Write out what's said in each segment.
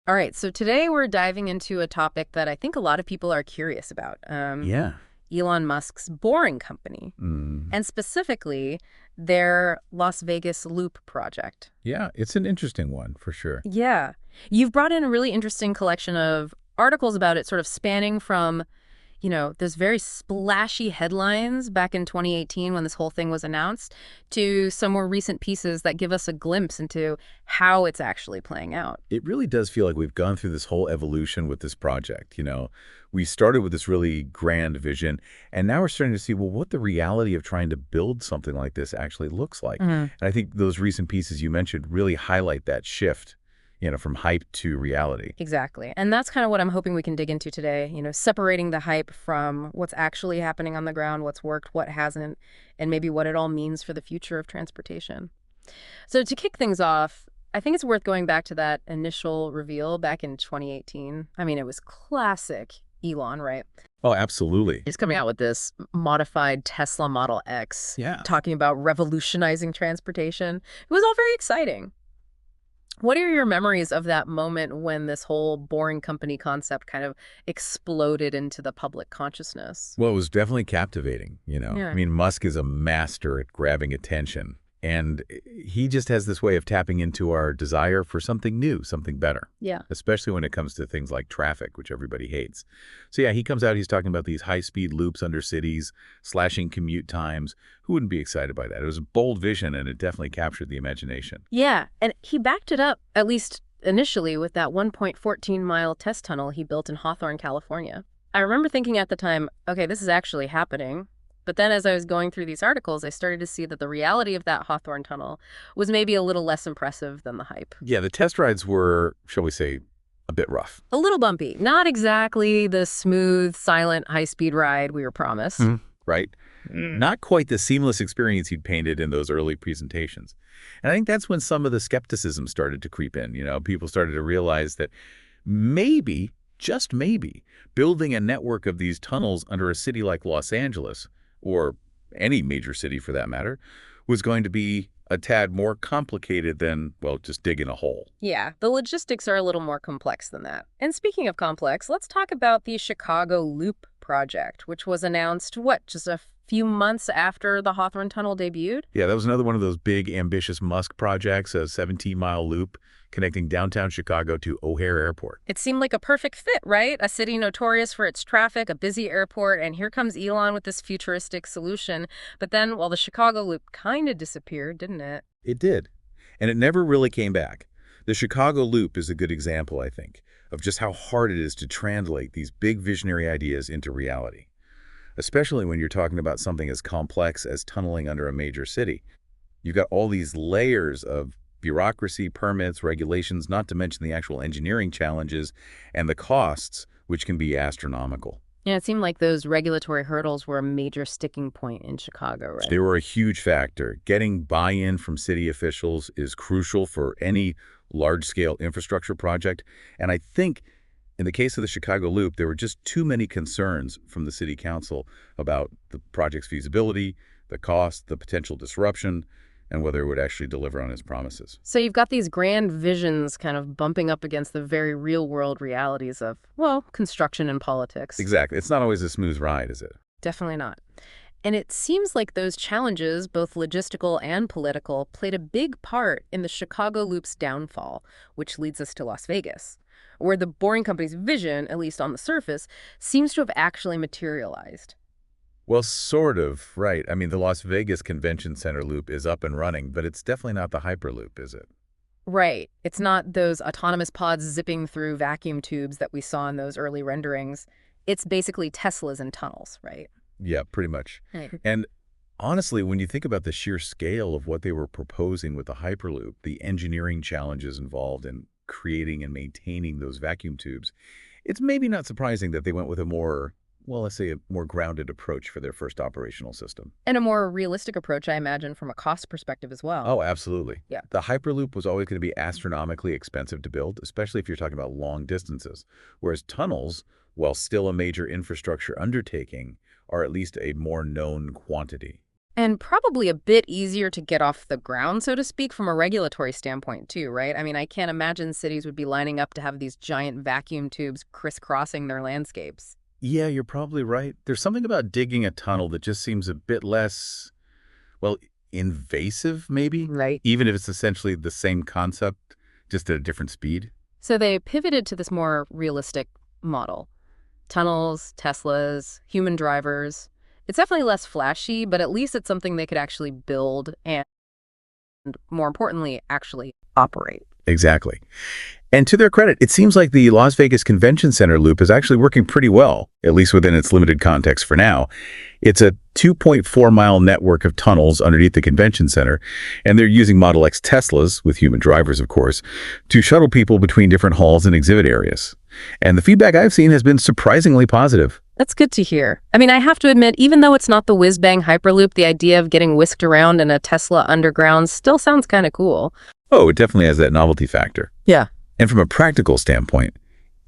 All right, so today we're diving into a topic that I think a lot of people are curious about. Yeah. Elon Musk's Boring Company, Mm. and specifically their Las Vegas Loop project. Yeah, it's an interesting one for sure. Yeah. You've brought in a really interesting collection of articles about it, sort of spanning from those very splashy headlines back in 2018 when this whole thing was announced, to some more recent pieces that give us a glimpse into how it's actually playing out. It really does feel like we've gone through this whole evolution with this project. We started with this really grand vision, and now we're starting to see, well, what the reality of trying to build something like this actually looks like. Mhm. And I think those recent pieces you mentioned really highlight that shift, from hype to reality. Exactly. And that's kind of what I'm hoping we can dig into today, separating the hype from what's actually happening on the ground, what's worked, what hasn't, and maybe what it all means for the future of transportation. So to kick things off, I think it's worth going back to that initial reveal back in 2018. I mean, it was classic Elon, right? Oh, absolutely. He's coming out with this modified Tesla Model X, Yeah. talking about revolutionizing transportation. It was all very exciting. What are your memories of that moment when this whole Boring Company concept kind of exploded into the public consciousness? Well, it was definitely captivating. I Yeah. mean, Musk is a master at grabbing attention, and he just has this way of tapping into our desire for something new, something better, Yeah. especially when it comes to things like traffic, which everybody hates. So yeah, he comes out, he's talking about these high-speed loops under cities, slashing commute times. Who wouldn't be excited by that? It was a bold vision, and it definitely captured the imagination. Yeah, and he backed it up, at least initially, with that 1.14-mile test tunnel he built in Hawthorne, California. I remember thinking at the time, okay, this is actually happening. But then as I was going through these articles, I started to see that the reality of that Hawthorne tunnel was maybe a little less impressive than the hype. Yeah, the test rides were, shall we say, a bit rough. A little bumpy. Not exactly the smooth, silent, high-speed ride we were promised. Right? Not quite the seamless experience he'd painted in those early presentations. And I think that's when some of the skepticism started to creep in. People started to realize that maybe, just maybe, building a network of these tunnels under a city like Los Angeles, or any major city for that matter, was going to be a tad more complicated than, well, just digging a hole. Yeah, the logistics are a little more complex than that. And speaking of complex, let's talk about the Chicago Loop project, which was announced, just a few months after the Hawthorne Tunnel debuted? Yeah, that was another one of those big, ambitious Musk projects, a 17-mile loop connecting downtown Chicago to O'Hare Airport. It seemed like a perfect fit, right? A city notorious for its traffic, a busy airport, and here comes Elon with this futuristic solution. But then, well, the Chicago Loop kind of disappeared, didn't it? It did, and it never really came back. The Chicago Loop is a good example, I think, of just how hard it is to translate these big visionary ideas into reality, especially when you're talking about something as complex as tunneling under a major city. You've got all these layers of bureaucracy, permits, regulations, not to mention the actual engineering challenges and the costs, which can be astronomical. Yeah, it seemed like those regulatory hurdles were a major sticking point in Chicago, right? They were a huge factor. Getting buy-in from city officials is crucial for any large-scale infrastructure project. And I think in the case of the Chicago Loop, there were just too many concerns from the city council about the project's feasibility, the cost, the potential disruption, and whether it would actually deliver on its promises. So you've got these grand visions kind of bumping up against the very real-world realities of, well, construction and politics. Exactly. It's not always a smooth ride, is it? Definitely not. And it seems like those challenges, both logistical and political, played a big part in the Chicago Loop's downfall, which leads us to Las Vegas, where the Boring Company's vision, at least on the surface, seems to have actually materialized. Well, sort of, right. I mean, the Las Vegas Convention Center loop is up and running, but it's definitely not the Hyperloop, is it? Right. It's not those autonomous pods zipping through vacuum tubes that we saw in those early renderings. It's basically Teslas and tunnels, right? Yeah, pretty much. Right. And honestly, when you think about the sheer scale of what they were proposing with the Hyperloop, the engineering challenges involved in creating and maintaining those vacuum tubes, it's maybe not surprising that they went with a more, well, let's say a more grounded approach for their first operational system. And a more realistic approach, I imagine, from a cost perspective as well. Oh, absolutely. Yeah. The Hyperloop was always going to be astronomically expensive to build, especially if you're talking about long distances, whereas tunnels, while still a major infrastructure undertaking, are at least a more known quantity. And probably a bit easier to get off the ground, so to speak, from a regulatory standpoint, too, right? I mean, I can't imagine cities would be lining up to have these giant vacuum tubes crisscrossing their landscapes. Yeah, you're probably right. There's something about digging a tunnel that just seems a bit less, well, invasive, maybe, Right. even if it's essentially the same concept, just at a different speed. So they pivoted to this more realistic model. Tunnels, Teslas, human drivers. It's definitely less flashy, but at least it's something they could actually build and, more importantly, actually operate. Exactly. And to their credit, it seems like the Las Vegas Convention Center loop is actually working pretty well, at least within its limited context for now. It's a 2.4-mile network of tunnels underneath the convention center, and they're using Model X Teslas, with human drivers, of course, to shuttle people between different halls and exhibit areas. And the feedback I've seen has been surprisingly positive. That's good to hear. I mean, I have to admit, even though it's not the whiz-bang Hyperloop, the idea of getting whisked around in a Tesla underground still sounds kind of cool. Oh, it definitely has that novelty factor. Yeah. And from a practical standpoint,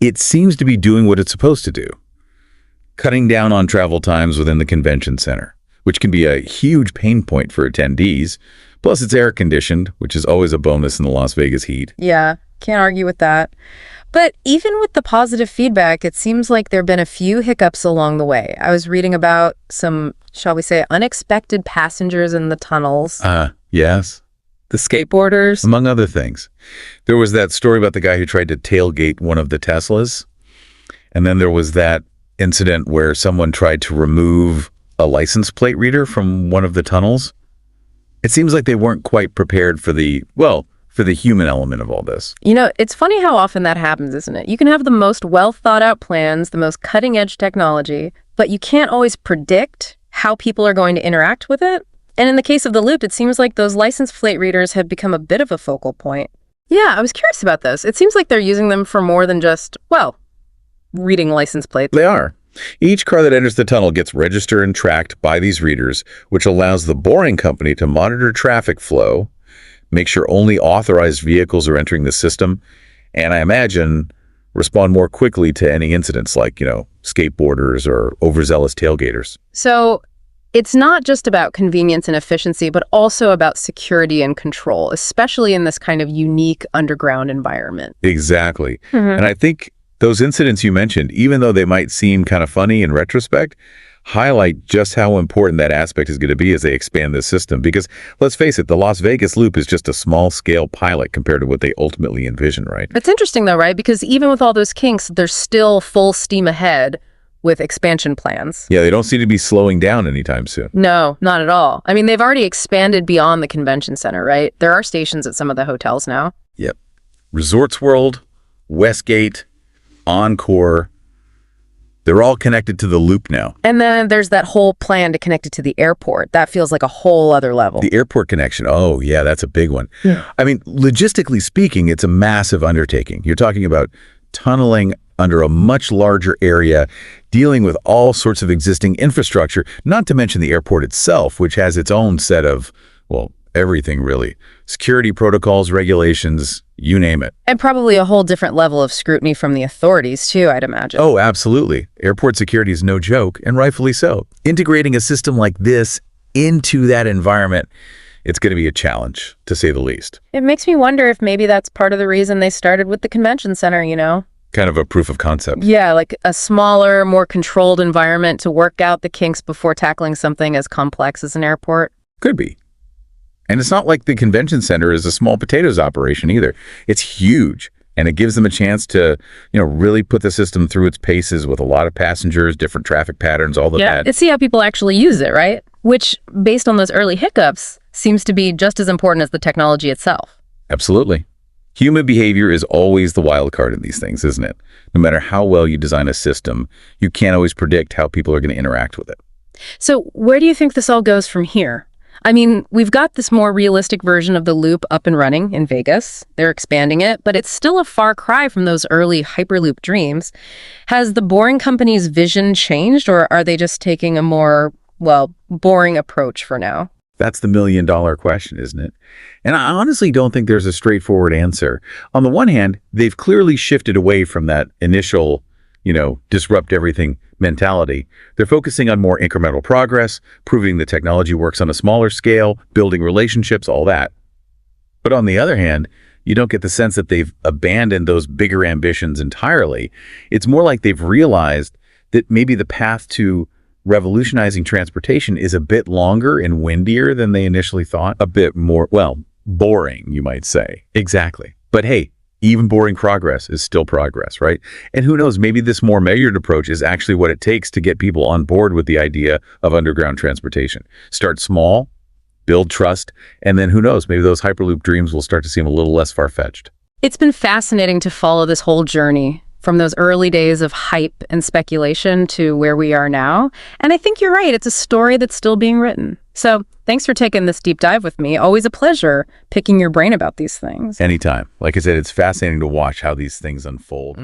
it seems to be doing what it's supposed to do, cutting down on travel times within the convention center, which can be a huge pain point for attendees. Plus, it's air-conditioned, which is always a bonus in the Las Vegas heat. Yeah, can't argue with that. But even with the positive feedback, it seems like there have been a few hiccups along the way. I was reading about some, shall we say, unexpected passengers in the tunnels. Yes. The skateboarders. Among other things. There was that story about the guy who tried to tailgate one of the Teslas. And then there was that incident where someone tried to remove a license plate reader from one of the tunnels. It seems like they weren't quite prepared for for the human element of all this. You know, it's funny how often that happens, isn't it? You can have the most well-thought-out plans, the most cutting-edge technology, but you can't always predict how people are going to interact with it. And in the case of the Loop, it seems like those license plate readers have become a bit of a focal point. Yeah, I was curious about this. It seems like they're using them for more than just, well, reading license plates. They are. Each car that enters the tunnel gets registered and tracked by these readers, which allows the boring company to monitor traffic flow, make sure only authorized vehicles are entering the system, and I imagine respond more quickly to any incidents like, skateboarders or overzealous tailgaters. So it's not just about convenience and efficiency, but also about security and control, especially in this kind of unique underground environment. Exactly. And I think those incidents you mentioned, even though they might seem kind of funny in retrospect, highlight just how important that aspect is going to be as they expand this system. Because let's face it, the Las Vegas Loop is just a small-scale pilot compared to what they ultimately envision, right? It's interesting, though, right? Because even with all those kinks, they're still full steam ahead with expansion plans. Yeah, they don't seem to be slowing down anytime soon. No, not at all. I mean, they've already expanded beyond the convention center, right? There are stations at some of the hotels now. Yep. Resorts World, Westgate, Encore, they're all connected to the loop now. And then there's that whole plan to connect it to the airport. That feels like a whole other level. The airport connection, oh yeah, that's a big one. Yeah. I mean, logistically speaking, it's a massive undertaking. You're talking about tunneling under a much larger area, dealing with all sorts of existing infrastructure, not to mention the airport itself, which has its own set of, well, everything really. Security protocols, regulations, you name it. And probably a whole different level of scrutiny from the authorities, too, I'd imagine. Oh, absolutely. Airport security is no joke, and rightfully so. Integrating a system like this into that environment, it's going to be a challenge, to say the least. It makes me wonder if maybe that's part of the reason they started with the convention center, Kind of a proof of concept. Yeah, like a smaller, more controlled environment to work out the kinks before tackling something as complex as an airport. Could be. And it's not like the convention center is a small potatoes operation either. It's huge, and it gives them a chance to, really put the system through its paces with a lot of passengers, different traffic patterns, all of that. Yeah, see how people actually use it, right? Which, based on those early hiccups, seems to be just as important as the technology itself. Absolutely. Human behavior is always the wild card in these things, isn't it? No matter how well you design a system, you can't always predict how people are going to interact with it. So where do you think this all goes from here? I mean, we've got this more realistic version of the loop up and running in Vegas. They're expanding it, but it's still a far cry from those early Hyperloop dreams. Has the Boring Company's vision changed, or are they just taking a more, boring approach for now? That's the million-dollar question, isn't it? And I honestly don't think there's a straightforward answer. On the one hand, they've clearly shifted away from that initial, disrupt everything, mentality. They're focusing on more incremental progress, proving the technology works on a smaller scale, building relationships, all that. But on the other hand, you don't get the sense that they've abandoned those bigger ambitions entirely. It's more like they've realized that maybe the path to revolutionizing transportation is a bit longer and windier than they initially thought. A bit more, well, boring, you might say. Exactly. But hey, even boring progress is still progress, right? And who knows, maybe this more measured approach is actually what it takes to get people on board with the idea of underground transportation. Start small, build trust, and then who knows, maybe those Hyperloop dreams will start to seem a little less far-fetched. It's been fascinating to follow this whole journey from those early days of hype and speculation to where we are now. And I think you're right. It's a story that's still being written. So thanks for taking this deep dive with me. Always a pleasure picking your brain about these things. Anytime. Like I said, it's fascinating to watch how these things unfold.